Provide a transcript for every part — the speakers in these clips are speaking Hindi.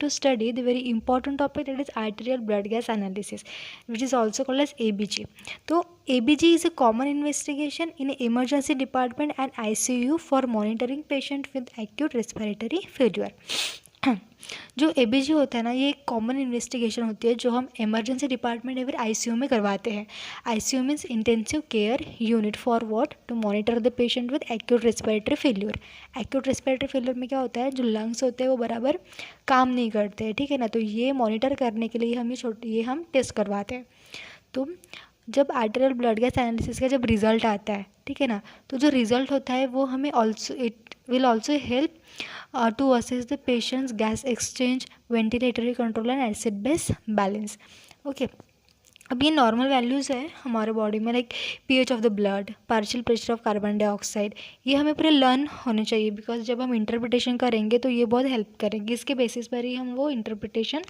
to study the very important topic, that is arterial blood gas analysis, which is also called as ABG. तो ABG is a common investigation in emergency department and ICU for monitoring patient with acute respiratory failure. जो ABG होता है ना, ये एक कॉमन इन्वेस्टिगेशन होती है जो हम इमरजेंसी डिपार्टमेंट या फिर ICU में करवाते हैं. ICU means intensive care unit for what, to monitor the patient with acute respiratory failure. Acute respiratory failure में क्या होता है, जो लंग्स होते हैं वो बराबर काम नहीं करते हैं, ठीक है ना. तो ये मॉनिटर करने के लिए हम ये हम टेस्ट करवाते हैं. तो जब आर्टेरियल ब्लड गैस एनालिसिस का जब रिजल्ट आता है, ठीक है ना, तो जो रिजल्ट होता है वो हमें also, it will also help to assess the patient's gas exchange, ventilatory control and acid base balance. Okay. अब ये नॉर्मल वैल्यूज़ है हमारे बॉडी में, like pH of the blood, partial pressure of carbon dioxide, ये हमें पूरे लर्न होने चाहिए. बिकॉज जब हम इंटरप्रिटेशन करेंगे तो ये बहुत हेल्प करेंगे, इसके बेसिस पर ही हम वो इंटरप्रिटेशन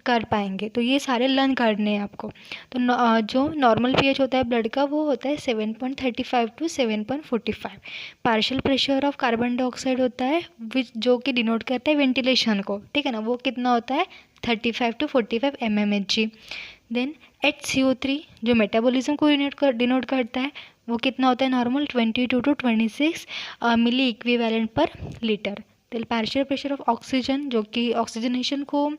कर पाएंगे. तो ये सारे लर्न करने हैं आपको. तो जो नॉर्मल pH होता है ब्लड का वो होता है 7.35 to 7.45. Partial pressure of carbon dioxide होता है विच जो कि डिनोट करता है वेंटिलेशन को, ठीक है ना, वो कितना होता है 35 to 45 mmHg. देन HCO3 जो मेटाबॉलिज्म को डिनोट करता है वो कितना होता है normal 22 to 26 milliequivalent per litre. Then partial pressure of oxygen जो कि ऑक्सीजनेशन को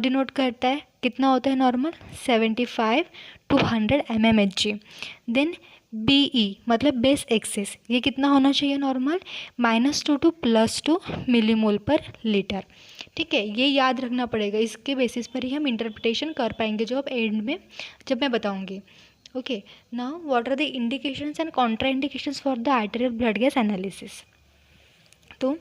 डिनोट करता है कितना होता है normal 75 to 100 mmHg. Then BE मतलब बेस एक्सेस, ये कितना होना चाहिए normal -2 to +2 millimole per litre. ठीक है, ये याद रखना पड़ेगा, इसके बेसिस पर ही हम इंटरप्रिटेशन कर पाएंगे जो अब एंड में जब मैं बताऊंगी. Okay, now what are the indications and contraindications for the arterial blood gas analysis. तो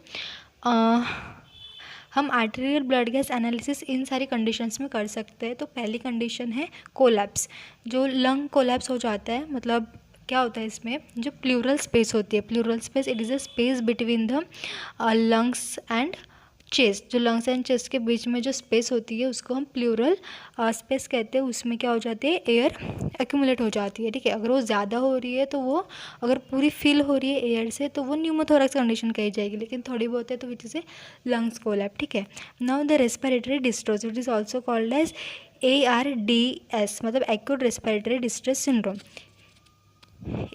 हम आर्टेरियल ब्लड गैस एनालिसिस इन सारी कंडीशंस में कर सकते हैं. तो पहली कंडीशन है कोलैप्स, जो लंग कोलैप्स हो जाता है. मतलब क्या होता है इसमें, जो प्लूरल स्पेस होती है, plural space it is a space between the lungs and chest. जो लंग्स एंड चेस्ट के बीच में जो स्पेस होती है उसको हम प्लूरल स्पेस कहते हैं. उसमें क्या हो जाती है, एयर एक्यूमुलेट हो जाती है. ठीक है, अगर वो ज़्यादा हो रही है तो वो, अगर पूरी फिल हो रही है एयर से तो वो न्यूमोथोरैक्स कंडीशन कही जाएगी, लेकिन थोड़ी बहुत है तो which is a lungs collapse. ठीक है, now the respiratory distress, it is also called as ARDS मतलब एक्यूट रेस्पिरेटरी डिस्ट्रेस सिंड्रोम.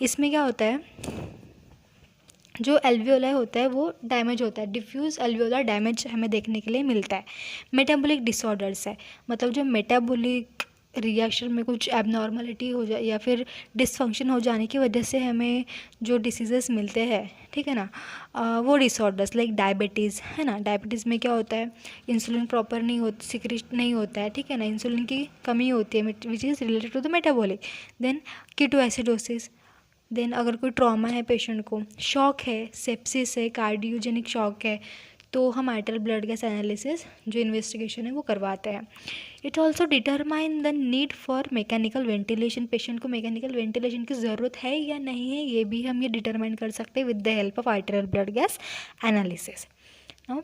इसमें क्या होता है, जो एल्वियोलाई होता है वो डैमेज होता है, डिफ्यूज़ एल्वियोलर डैमेज हमें देखने के लिए मिलता है. मेटाबॉलिक डिसऑर्डर्स है, मतलब जो मेटाबॉलिक रिएक्शन में कुछ एबनॉर्मलिटी हो जाए या फिर डिसफंक्शन हो जाने की वजह से हमें जो डिसीजेस मिलते हैं, ठीक है ना, वो डिसऑर्डर्स लाइक डायबिटीज़ है ना. डायबिटीज़ में क्या होता है, इंसुलिन प्रॉपर नहीं होता, सिक्रेट नहीं होता है, ठीक है ना, इंसुलिन की कमी होती है which is related to the metabolic. Then ketoacidosis. Then अगर कोई ट्रॉमा है पेशेंट को, शॉक है, सेप्सिस है, कार्डियोजेनिक शॉक है, तो हम आर्टेरियल ब्लड गैस एनालिसिस जो इन्वेस्टिगेशन है वो करवाते हैं. It also determine the need for mechanical ventilation. Patient को मैकेनिकल वेंटिलेशन की ज़रूरत है या नहीं है ये भी हम ये डिटरमाइन कर सकते हैं with the help of arterial blood gas analysis. Now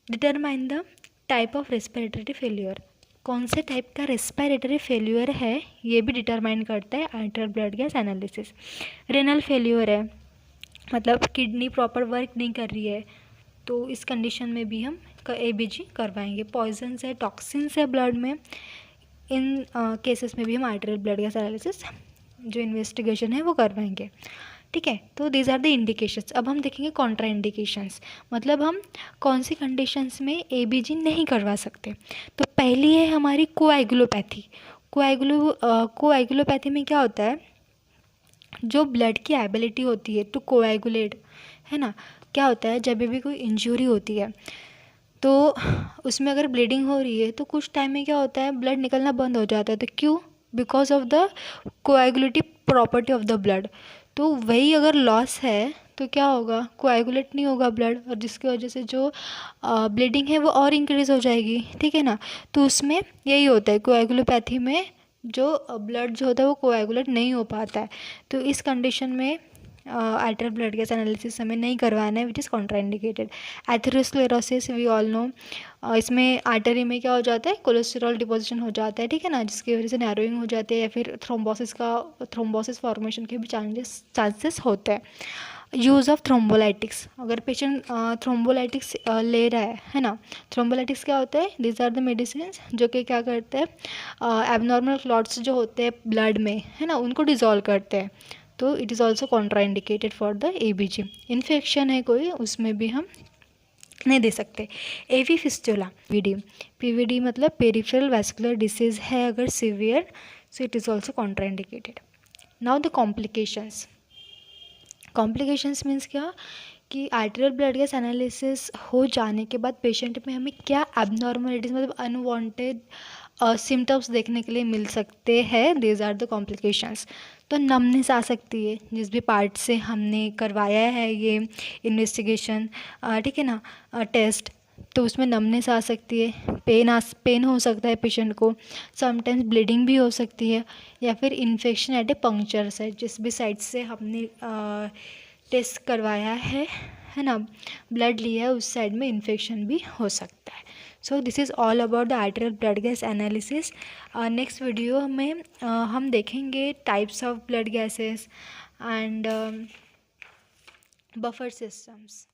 determine the type of respiratory failure. कौन से टाइप का रेस्पिरेटरी फेल्यूर है ये भी डिटरमाइन करता है arterial blood gas analysis. Renal failure है, मतलब किडनी प्रॉपर वर्क नहीं कर रही है, तो इस कंडीशन में भी हम ABG करवाएंगे. पॉइजन्स है, टॉक्सिन्स है ब्लड में, इन केसेस में भी हम आर्टेरियल ब्लड गैस एनालिसिस जो इन्वेस्टिगेशन है वो करवाएंगे. ठीक है, तो दीज आर द इंडिकेशंस. अब हम देखेंगे कॉन्ट्रा इंडिकेशंस, मतलब हम कौन सी कंडीशंस में ABG नहीं करवा सकते. तो पहली है हमारी कोएगुलोपैथी. कोएगुलोपैथी में क्या होता है, जो ब्लड की एबिलिटी होती है टू कोएगुलेट, है ना, क्या होता है जब भी कोई इंजरी होती है तो उसमें अगर ब्लीडिंग हो रही है तो कुछ टाइम में क्या होता है, ब्लड निकलना बंद हो जाता है. तो क्यों, because of the coagulative property of the blood. तो वही अगर लॉस है तो क्या होगा, कोएगुलेट नहीं होगा ब्लड, और जिसकी वजह से जो ब्लीडिंग है वो और इंक्रीज़ हो जाएगी. ठीक है ना, तो उसमें यही होता है, कोएगुलोपैथी में जो ब्लड जो होता है वो कोएगुलेट नहीं हो पाता है. तो इस कंडीशन में आर्टेरियल ब्लड गैस एनालिसिस हमें नहीं करवाना है which is contraindicated. Atherosclerosis we all know, इसमें आर्टरी में क्या हो जाता है, कोलेस्ट्रॉल डिपोजिशन हो जाता है, ठीक है ना, जिसकी वजह से नैरोइंग हो जाती है या फिर थ्रोम्बोसिस फॉर्मेशन के भी चांसेस होते हैं. यूज़ ऑफ थ्रोम्बोलाइटिक्स, अगर पेशेंट थ्रोम्बोलाइटिक्स ले रहा है ना, थ्रोम्बोलाइटिक्स क्या होता है, दिस आर द मेडिसिन जो कि क्या करते हैं, एबनॉर्मल क्लॉट्स जो होते हैं ब्लड में है ना, उनको डिज़ोल्व करते हैं, तो it is also contraindicated for the ABG। Infection है कोई, उसमें भी हम नहीं दे सकते। AV फिस्टुला, PVD मतलब पेरिफेरल वैस्कुलर डिसीज़ है अगर severe, so it is also contraindicated. Now the complications, complications means क्या कि आर्टेरियल ब्लड गैस एनालिसिस हो जाने के बाद पेशेंट में हमें क्या एबनॉर्मलिटीज़ मतलब अनवांटेड सिम्टम्स देखने के लिए मिल सकते हैं, दीज आर द कॉम्प्लिकेशंस। तो नमनेस आ सकती है, जिस भी पार्ट से हमने करवाया है ये इन्वेस्टिगेशन, ठीक है ना, टेस्ट, तो उसमें नमनेस आ सकती है, पेन हो सकता है पेशेंट को, समटाइम्स ब्लीडिंग भी हो सकती है, या फिर infection at A puncture site, जिस भी साइट से हमने टेस्ट करवाया है ना, ब्लड लिया है, उस साइड में इन्फेक्शन भी हो सकता है। So this is all about the arterial blood gas analysis. Next video में हम देखेंगे types of blood gases and buffer systems.